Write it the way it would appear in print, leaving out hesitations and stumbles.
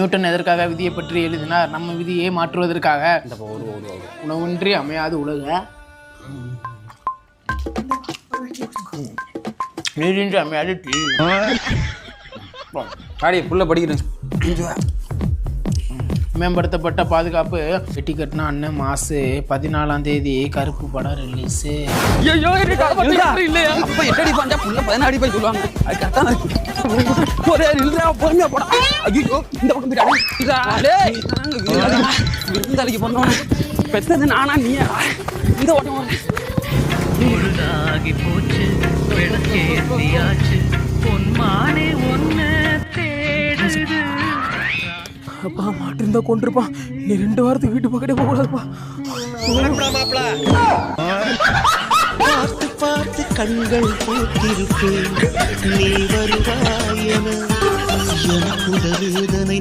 Newton எதற்காக விதியை பற்றி எழுதினார்? நம்ம விதியை மாற்றுவதற்காக. உணவின்றி அமையாது உலக, நீரின்றி அமையாது தீ. பாடி புள்ள படிக்கிறேன். மேம்படுத்தப்பட்ட பாதுகாப்பு. வெட்டி கட்டின அண்ணன் மாசு 14ஆம் தேதி கருப்பு படம் ரிலீஸ். அப்ப எட்டடி பாஞ்சா புள்ள 16 அடி போய் சொல்லுவாங்க. அது கரெக்டான ஒரே இல்ல பொறுமையா போடா. ஐயோ இந்த பக்கம் விருந்தாளிக்கு பண்ணோம். பெத்தது நானா நீயா? இந்த ஓட்டம் பொழுதாகி போச்சு, விளக்கேற்றியாச்சு, பொன்மானே ஒன்னு தேடுது. அப்பா மாட்டிருந்தா கொண்டிருப்பான். நீ 2 வாரத்துக்கு வீட்டு பக்கத்தே போக கூடாதுப்பா. பார்த்து பார்த்து கண்கள் போட்டிருப்பேன், நீ வருவாயென எனக்கு உதவிதனை